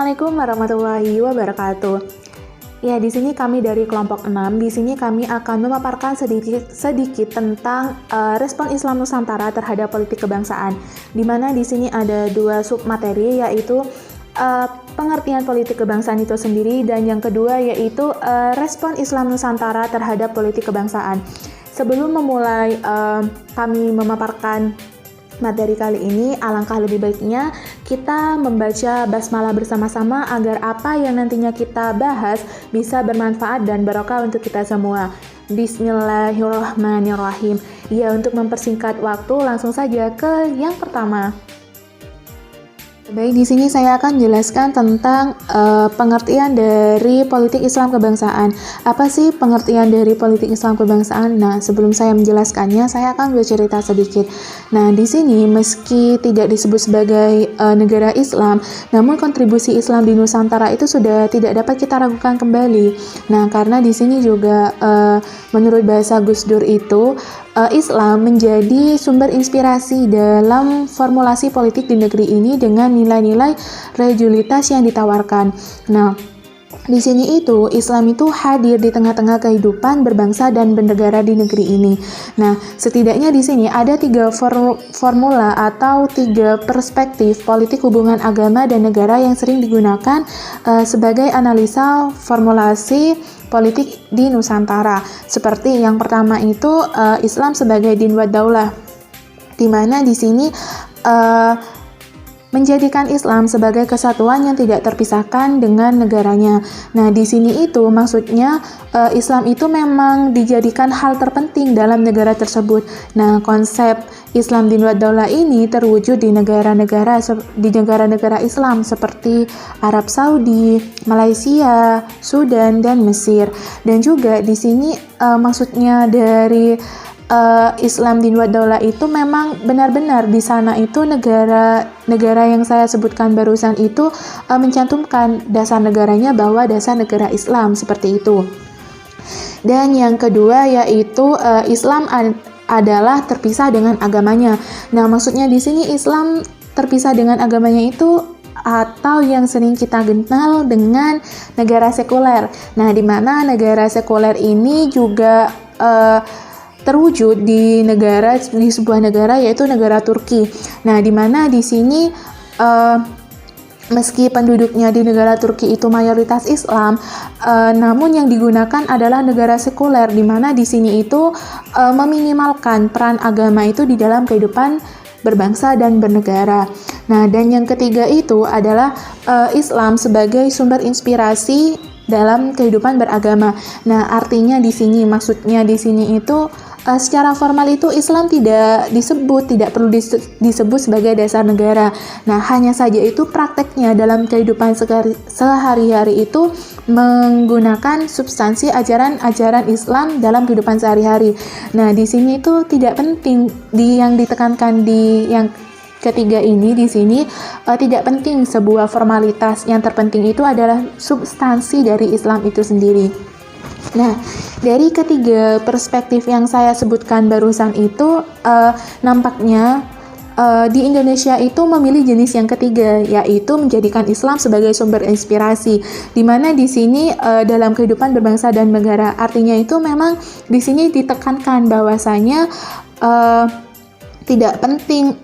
Assalamualaikum warahmatullahi wabarakatuh. Ya, di sini kami dari kelompok 6. Di sini kami akan memaparkan sedikit tentang respon Islam Nusantara terhadap politik kebangsaan. Di mana di sini ada dua submateri, yaitu pengertian politik kebangsaan itu sendiri, dan yang kedua yaitu respon Islam Nusantara terhadap politik kebangsaan. Sebelum memulai kami memaparkan materi kali ini, alangkah lebih baiknya kita membaca basmalah bersama-sama agar apa yang nantinya kita bahas bisa bermanfaat dan barokah untuk kita semua. Bismillahirrahmanirrahim. Ya, untuk mempersingkat waktu, langsung saja ke yang pertama. Baik, di sini saya akan jelaskan tentang pengertian dari politik Islam kebangsaan. Apa sih pengertian dari politik Islam kebangsaan? Nah, sebelum saya menjelaskannya, saya akan bercerita sedikit. Nah, di sini meski tidak disebut sebagai negara Islam, namun kontribusi Islam di Nusantara itu sudah tidak dapat kita ragukan kembali. Nah, karena di sini juga menurut bahasa Gus Dur itu Islam menjadi sumber inspirasi dalam formulasi politik di negeri ini dengan nilai-nilai religiulitas yang ditawarkan. Nah, di sini itu Islam itu hadir di tengah-tengah kehidupan berbangsa dan bernegara di negeri ini. Nah, setidaknya di sini ada tiga formula atau tiga perspektif politik hubungan agama dan negara yang sering digunakan sebagai analisa formulasi politik di Nusantara. Seperti yang pertama itu Islam sebagai din wa daulah, di mana di sini menjadikan Islam sebagai kesatuan yang tidak terpisahkan dengan negaranya. Nah, di sini itu maksudnya Islam itu memang dijadikan hal terpenting dalam negara tersebut. Nah, konsep Islam din wa daulah ini terwujud di negara-negara Islam seperti Arab Saudi, Malaysia, Sudan, dan Mesir. Dan juga di sini maksudnya dari Islam din wa daulah itu memang benar-benar di sana itu negara yang saya sebutkan barusan itu mencantumkan dasar negaranya bahwa dasar negara Islam seperti itu. Dan yang kedua yaitu Islam adalah terpisah dengan agamanya. Nah, maksudnya di sini Islam terpisah dengan agamanya itu atau yang sering kita kenal dengan negara sekuler. Nah, di mana negara sekuler ini juga terwujud di sebuah negara yaitu negara Turki. Nah, di mana di sini meski penduduknya di negara Turki itu mayoritas Islam, namun yang digunakan adalah negara sekuler, di mana di sini itu meminimalkan peran agama itu di dalam kehidupan berbangsa dan bernegara. Nah, dan yang ketiga itu adalah Islam sebagai sumber inspirasi dalam kehidupan beragama. Nah, artinya di sini, maksudnya di sini itu secara formal itu Islam tidak perlu disebut sebagai dasar negara. Nah, hanya saja itu prakteknya dalam kehidupan sehari-hari itu menggunakan substansi ajaran-ajaran Islam dalam kehidupan sehari-hari. Nah, di sini itu tidak penting yang ditekankan di yang ketiga ini di sini tidak penting sebuah formalitas. Yang terpenting itu adalah substansi dari Islam itu sendiri. Nah, dari ketiga perspektif yang saya sebutkan barusan itu nampaknya di Indonesia itu memilih jenis yang ketiga, yaitu menjadikan Islam sebagai sumber inspirasi, di mana di sini dalam kehidupan berbangsa dan negara. Artinya itu memang di sini ditekankan bahwasanya tidak penting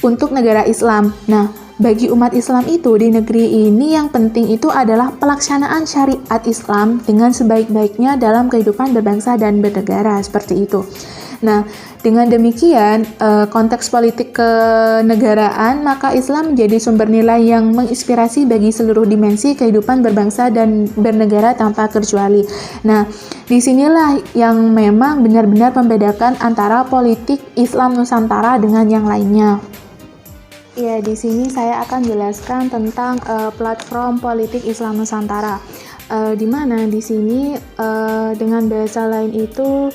untuk negara Islam. Nah, bagi umat Islam itu di negeri ini yang penting itu adalah pelaksanaan syariat Islam dengan sebaik-baiknya dalam kehidupan berbangsa dan bernegara, seperti itu. Nah, dengan demikian konteks politik kenegaraan, maka Islam menjadi sumber nilai yang menginspirasi bagi seluruh dimensi kehidupan berbangsa dan bernegara tanpa terkecuali. Nah, disinilah yang memang benar-benar membedakan antara politik Islam Nusantara dengan yang lainnya. Ya, di sini saya akan jelaskan tentang platform politik Islam Nusantara, di mana di sini dengan bahasa lain itu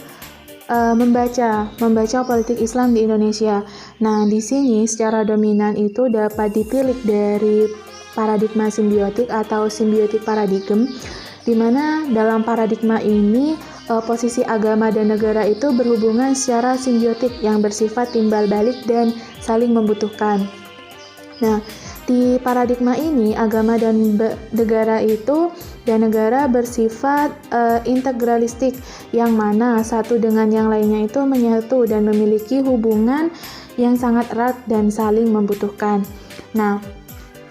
membaca politik Islam di Indonesia. Nah, di sini secara dominan itu dapat ditilik dari paradigma simbiotik atau symbiotic paradigm, di mana dalam paradigma ini posisi agama dan negara itu berhubungan secara simbiotik yang bersifat timbal balik dan saling membutuhkan. Nah, Di paradigma ini, agama dan negara bersifat integralistik, yang mana satu dengan yang lainnya itu menyatu dan memiliki hubungan yang sangat erat dan saling membutuhkan. Nah,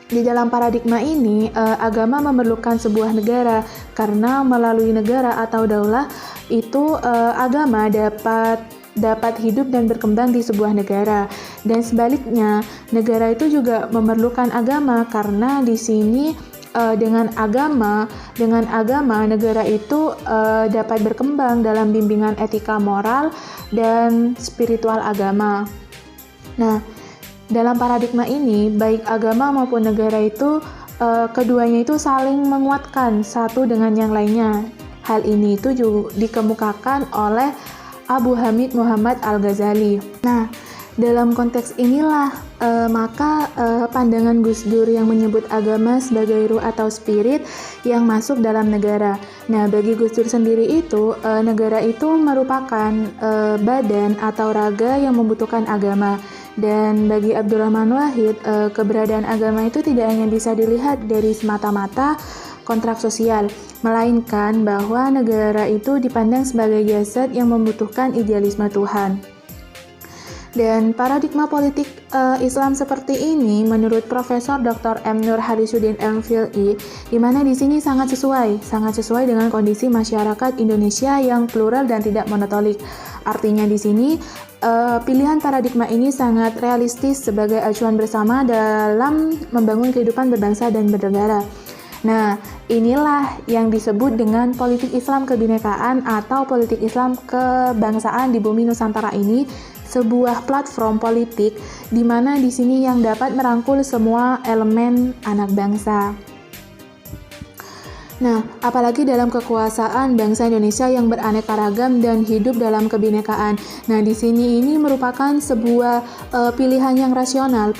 di dalam paradigma ini, agama memerlukan sebuah negara, karena melalui negara atau daulah itu agama dapat hidup dan berkembang di sebuah negara. Dan sebaliknya, negara itu juga memerlukan agama, karena di sini dengan agama negara itu dapat berkembang dalam bimbingan etika moral dan spiritual agama. Nah, dalam paradigma ini, baik agama maupun negara itu keduanya itu saling menguatkan satu dengan yang lainnya. Hal ini itu juga dikemukakan oleh Abu Hamid Muhammad Al-Ghazali. Nah, dalam konteks inilah maka pandangan Gus Dur yang menyebut agama sebagai ruh atau spirit yang masuk dalam negara. Nah, bagi Gus Dur sendiri itu, negara itu merupakan badan atau raga yang membutuhkan agama. Dan bagi Abdurrahman Wahid, keberadaan agama itu tidak hanya bisa dilihat dari semata-mata kontrak sosial, melainkan bahwa negara itu dipandang sebagai jasad yang membutuhkan idealisme Tuhan. Dan paradigma politik Islam seperti ini menurut Profesor Dr. M. Nur Harisuddin MPhil, di mana di sini sangat sesuai dengan kondisi masyarakat Indonesia yang plural dan tidak monotonik. Artinya di sini pilihan paradigma ini sangat realistis sebagai acuan bersama dalam membangun kehidupan berbangsa dan bernegara. Nah, inilah yang disebut dengan politik Islam kebinekaan atau politik Islam kebangsaan di bumi Nusantara ini, sebuah platform politik di mana di sini yang dapat merangkul semua elemen anak bangsa. Nah, apalagi dalam kekuasaan bangsa Indonesia yang beraneka ragam dan hidup dalam kebinekaan. Nah, di sini ini merupakan sebuah pilihan yang rasional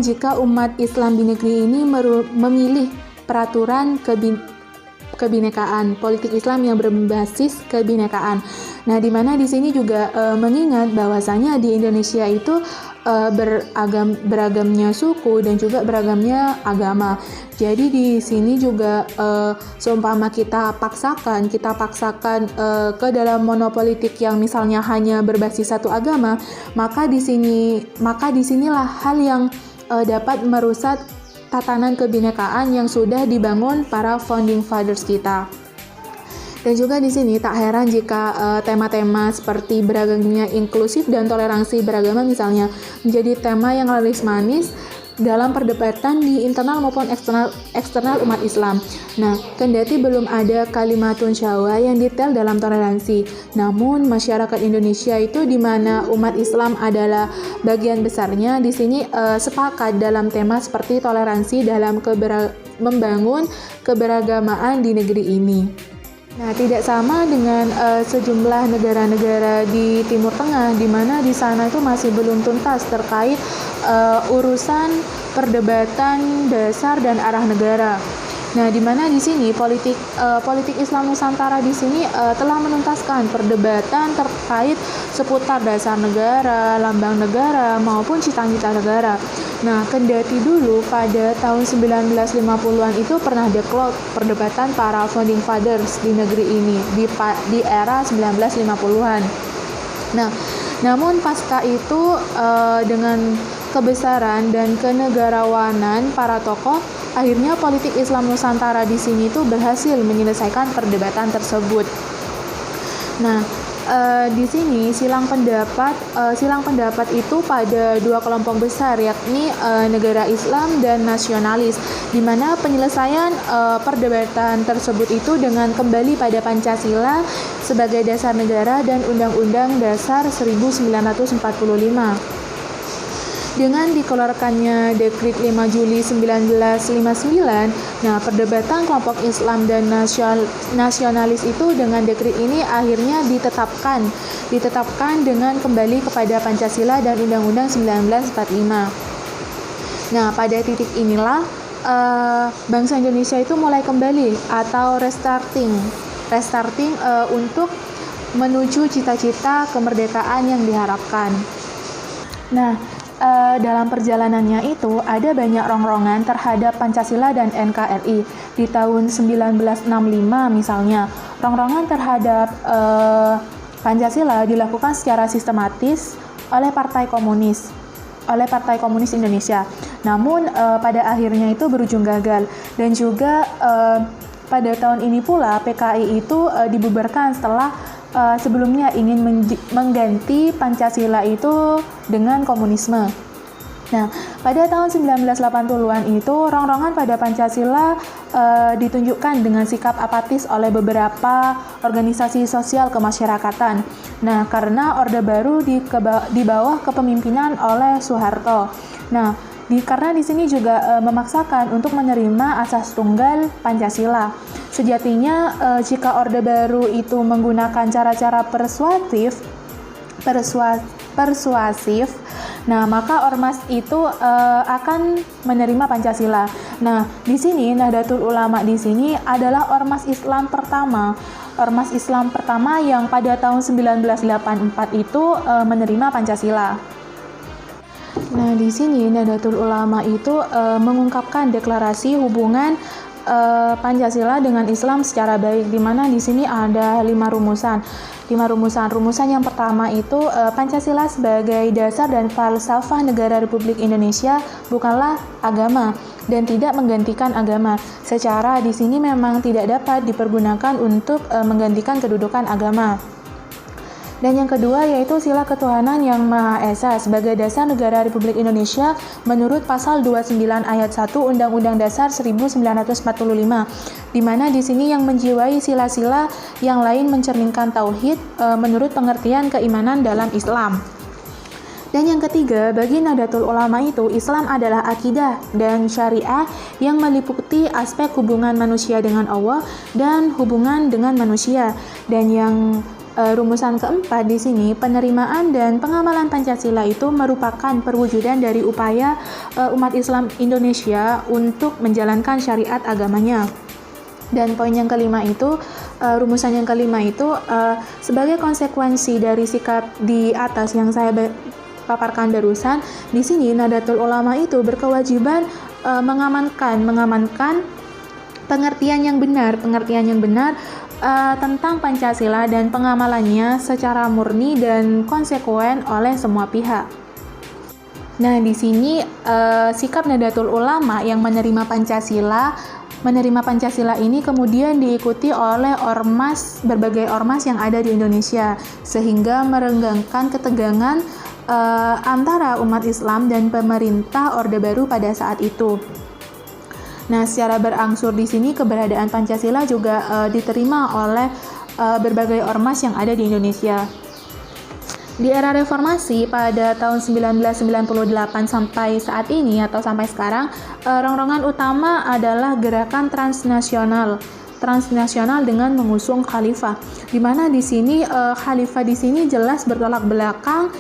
jika umat Islam di negeri ini memilih peraturan kebinekaan, politik Islam yang berbasis kebinekaan. Nah, di mana di sini juga mengingat bahwasanya di Indonesia itu beragamnya suku dan juga beragamnya agama. Jadi di sini juga seumpama kita paksakan ke dalam monopolitik yang misalnya hanya berbasis satu agama, maka disinilah hal yang dapat merusak tatanan kebinekaan yang sudah dibangun para founding fathers kita. Dan juga di sini tak heran jika tema-tema seperti beragamnya inklusif dan toleransi beragama misalnya menjadi tema yang laris manis dalam perdebatan di internal maupun eksternal umat Islam. Nah, kendati belum ada kalimatun syawah yang detail dalam toleransi, namun masyarakat Indonesia itu di mana umat Islam adalah bagian besarnya, di sini sepakat dalam tema seperti toleransi dalam membangun keberagamaan di negeri ini. Nah, tidak sama dengan sejumlah negara-negara di Timur Tengah, di mana di sana itu masih belum tuntas terkait urusan perdebatan dasar dan arah negara. Nah, di mana di sini politik Islam Nusantara di sini telah menuntaskan perdebatan terkait seputar dasar negara, lambang negara maupun cita-cita negara. Nah, kendati dulu pada tahun 1950-an itu pernah develop perdebatan para founding fathers di negeri ini di era 1950-an. Nah, namun pasca itu dengan kebesaran dan kenegarawanan para tokoh, akhirnya politik Islam Nusantara di sini itu berhasil menyelesaikan perdebatan tersebut. Nah, di sini silang pendapat itu pada dua kelompok besar, yakni negara Islam dan nasionalis, di mana penyelesaian perdebatan tersebut itu dengan kembali pada Pancasila sebagai dasar negara dan Undang-Undang Dasar 1945. Dengan dikeluarkannya Dekrit 5 Juli 1959, nah perdebatan kelompok Islam dan nasionalis itu dengan dekrit ini akhirnya ditetapkan dengan kembali kepada Pancasila dan Undang-Undang 1945. Nah, pada titik inilah bangsa Indonesia itu mulai kembali atau restarting untuk menuju cita-cita kemerdekaan yang diharapkan. Nah, dalam perjalanannya itu ada banyak rongrongan terhadap Pancasila dan NKRI. Di tahun 1965 misalnya, rongrongan terhadap Pancasila dilakukan secara sistematis oleh Partai Komunis Indonesia. Namun pada akhirnya itu berujung gagal, dan juga pada tahun ini pula PKI itu dibubarkan setelah sebelumnya ingin mengganti Pancasila itu dengan komunisme. Nah, pada tahun 1980-an itu rongrongan pada Pancasila ditunjukkan dengan sikap apatis oleh beberapa organisasi sosial kemasyarakatan. Nah, karena Orde Baru di bawah kepemimpinan oleh Soeharto. Nah, karena di sini juga memaksakan untuk menerima asas tunggal Pancasila. Sejatinya jika Orde Baru itu menggunakan cara-cara persuasif, nah maka ormas itu akan menerima Pancasila. Nah, di sini Nahdlatul Ulama di sini adalah ormas Islam pertama yang pada tahun 1984 itu menerima Pancasila. Nah, di sini Nahdlatul Ulama itu mengungkapkan deklarasi hubungan Pancasila dengan Islam secara baik, di mana di sini ada 5 rumusan. Rumusan yang pertama itu Pancasila sebagai dasar dan falsafah negara Republik Indonesia bukanlah agama dan tidak menggantikan agama. Secara di sini memang tidak dapat dipergunakan untuk menggantikan kedudukan agama. Dan yang kedua yaitu sila ketuhanan yang Maha Esa sebagai dasar negara Republik Indonesia menurut pasal 29 ayat 1 Undang-Undang Dasar 1945, di mana di sini yang menjiwai sila-sila yang lain mencerminkan tauhid menurut pengertian keimanan dalam Islam. Dan yang ketiga, bagi Nahdlatul Ulama itu Islam adalah akidah dan syariah yang meliputi aspek hubungan manusia dengan Allah dan hubungan dengan manusia. Dan yang rumusan keempat di sini, penerimaan dan pengamalan Pancasila itu merupakan perwujudan dari upaya umat Islam Indonesia untuk menjalankan syariat agamanya. Dan poin yang kelima itu, rumusan yang kelima itu sebagai konsekuensi dari sikap di atas yang saya paparkan barusan, di sini Nahdlatul Ulama itu berkewajiban mengamankan pengertian yang benar tentang Pancasila dan pengamalannya secara murni dan konsekuen oleh semua pihak. Nah, di sini sikap Nahdlatul Ulama yang menerima Pancasila ini kemudian diikuti oleh berbagai ormas yang ada di Indonesia, sehingga merenggangkan ketegangan antara umat Islam dan pemerintah Orde Baru pada saat itu. Nah, secara berangsur di sini keberadaan Pancasila juga diterima oleh berbagai ormas yang ada di Indonesia. Di era reformasi pada tahun 1998 sampai saat ini atau sampai sekarang, rongrongan utama adalah gerakan transnasional dengan mengusung khalifah. Di mana di sini khalifah di sini jelas bertolak belakang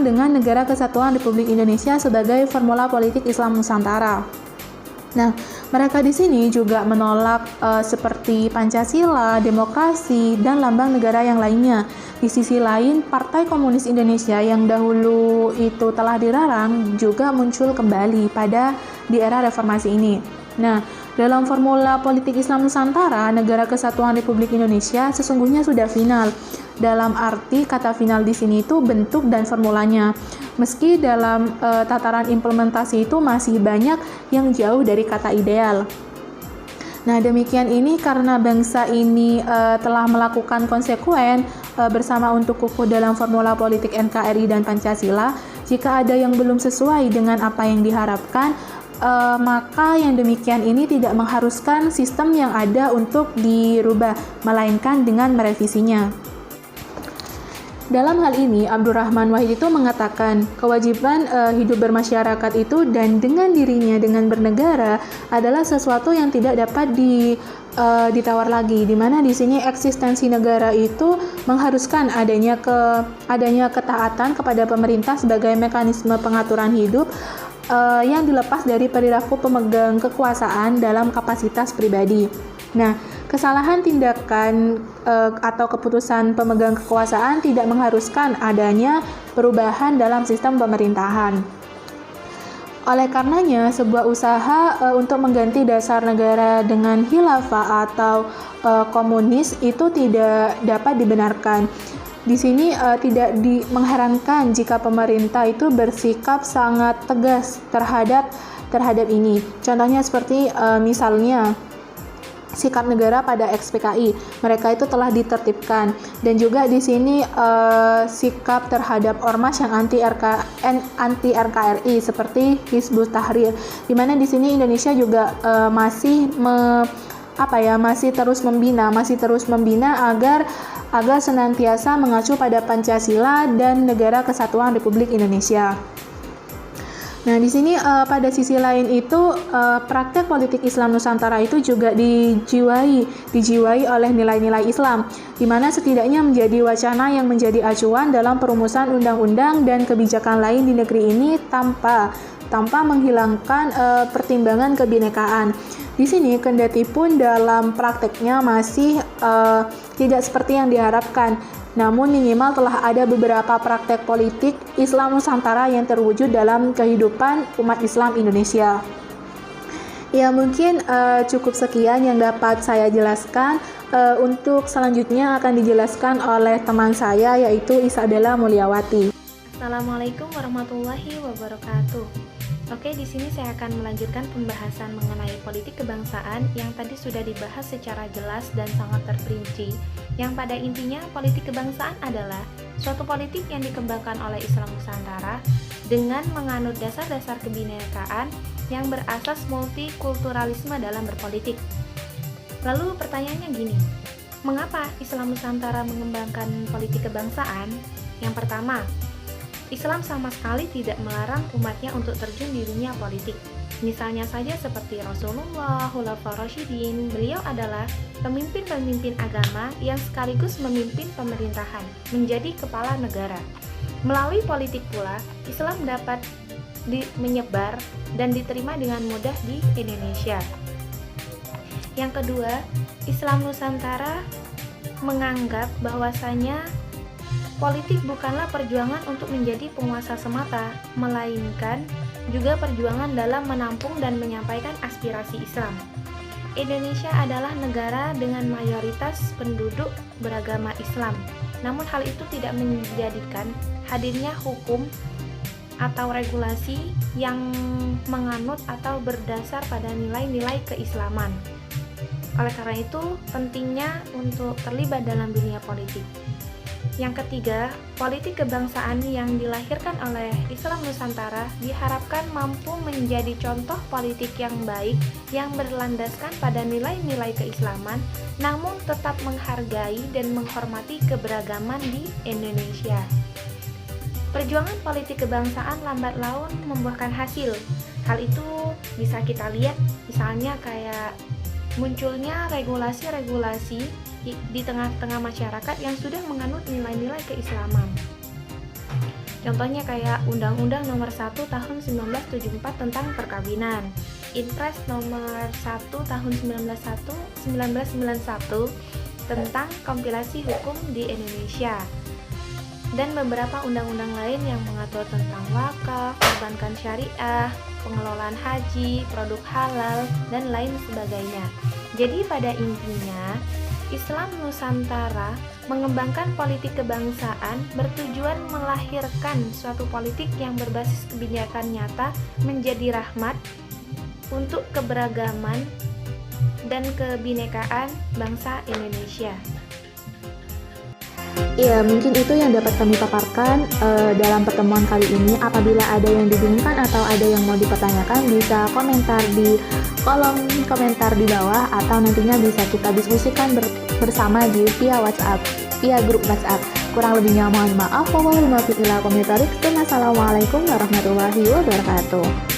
dengan Negara Kesatuan Republik Indonesia sebagai formula politik Islam Nusantara. Nah, mereka di sini juga menolak seperti Pancasila, demokrasi, dan lambang negara yang lainnya. Di sisi lain, Partai Komunis Indonesia yang dahulu itu telah dilarang juga muncul kembali di era reformasi ini. Nah, dalam formula politik Islam Nusantara, Negara Kesatuan Republik Indonesia sesungguhnya sudah final. Dalam arti kata final di sini itu bentuk dan formulanya. Meski dalam tataran implementasi itu masih banyak yang jauh dari kata ideal. Nah, demikian ini karena bangsa ini telah melakukan konsekuen bersama untuk kukuh dalam formula politik NKRI dan Pancasila. Jika ada yang belum sesuai dengan apa yang diharapkan, maka yang demikian ini tidak mengharuskan sistem yang ada untuk dirubah, melainkan dengan merevisinya. Dalam hal ini, Abdurrahman Wahid itu mengatakan kewajiban hidup bermasyarakat itu dan dengan dirinya dengan bernegara adalah sesuatu yang tidak dapat ditawar lagi, di mana di sini eksistensi negara itu mengharuskan adanya ketaatan kepada pemerintah sebagai mekanisme pengaturan hidup yang dilepas dari perilaku pemegang kekuasaan dalam kapasitas pribadi. Nah, Kesalahan tindakan atau keputusan pemegang kekuasaan tidak mengharuskan adanya perubahan dalam sistem pemerintahan. Oleh karenanya, sebuah usaha untuk mengganti dasar negara dengan khilafah atau komunis itu tidak dapat dibenarkan. Di sini tidak mengherankan jika pemerintah itu bersikap sangat tegas terhadap ini. Contohnya seperti misalnya sikap negara pada XPKI, mereka itu telah ditertibkan, dan juga di sini sikap terhadap ormas yang anti RKRI seperti Hizbut Tahrir, di mana di sini Indonesia juga masih terus membina agar senantiasa mengacu pada Pancasila dan Negara Kesatuan Republik Indonesia. Nah, di sini pada sisi lain itu praktek politik Islam Nusantara itu juga dijiwai oleh nilai-nilai Islam, di mana setidaknya menjadi wacana yang menjadi acuan dalam perumusan undang-undang dan kebijakan lain di negeri ini tanpa menghilangkan pertimbangan kebinekaan. Di sini kendati pun dalam prakteknya masih tidak seperti yang diharapkan, namun minimal telah ada beberapa praktek politik Islam Nusantara yang terwujud dalam kehidupan umat Islam Indonesia. Ya, mungkin cukup sekian yang dapat saya jelaskan. Untuk selanjutnya akan dijelaskan oleh teman saya, yaitu Isabella Mulyawati. Assalamualaikum warahmatullahi wabarakatuh. Oke, di sini saya akan melanjutkan pembahasan mengenai politik kebangsaan yang tadi sudah dibahas secara jelas dan sangat terperinci. Yang pada intinya politik kebangsaan adalah suatu politik yang dikembangkan oleh Islam Nusantara dengan menganut dasar-dasar kebinekaan yang berasas multikulturalisme dalam berpolitik. Lalu pertanyaannya gini, mengapa Islam Nusantara mengembangkan politik kebangsaan? Yang pertama, Islam sama sekali tidak melarang umatnya untuk terjun di dunia politik. Misalnya saja seperti Rasulullah, Khulafaur Rasyidin, beliau adalah pemimpin-pemimpin agama yang sekaligus memimpin pemerintahan, menjadi kepala negara. Melalui politik pula, Islam dapat menyebar dan diterima dengan mudah di Indonesia. Yang kedua, Islam Nusantara menganggap bahwasanya politik bukanlah perjuangan untuk menjadi penguasa semata, melainkan juga perjuangan dalam menampung dan menyampaikan aspirasi Islam. Indonesia adalah negara dengan mayoritas penduduk beragama Islam. Namun hal itu tidak menjadikan hadirnya hukum atau regulasi yang menganut atau berdasar pada nilai-nilai keislaman. Oleh karena itu, pentingnya untuk terlibat dalam dunia politik. Yang ketiga, politik kebangsaan yang dilahirkan oleh Islam Nusantara diharapkan mampu menjadi contoh politik yang baik yang berlandaskan pada nilai-nilai keislaman, namun tetap menghargai dan menghormati keberagaman di Indonesia. Perjuangan politik kebangsaan lambat laun membuahkan hasil. Hal itu bisa kita lihat misalnya kayak munculnya regulasi-regulasi di tengah-tengah masyarakat yang sudah menganut nilai-nilai keislaman. Contohnya kayak Undang-Undang Nomor 1 Tahun 1974 tentang perkawinan, Inpres Nomor 1 Tahun 1991 tentang kompilasi hukum di Indonesia, dan beberapa undang-undang lain yang mengatur tentang wakaf, perbankan syariah, pengelolaan haji, produk halal, dan lain sebagainya. Jadi pada intinya, Islam Nusantara mengembangkan politik kebangsaan bertujuan melahirkan suatu politik yang berbasis kebijakan nyata menjadi rahmat untuk keberagaman dan kebinekaan bangsa Indonesia. Ya, mungkin itu yang dapat kami paparkan dalam pertemuan kali ini. Apabila ada yang dibingungkan atau ada yang mau dipertanyakan, bisa komentar di kolom komentar di bawah, atau nantinya bisa kita diskusikan bersama via WhatsApp, via grup WhatsApp. Kurang lebihnya mohon maaf. Wassalamualaikum warahmatullahi wabarakatuh.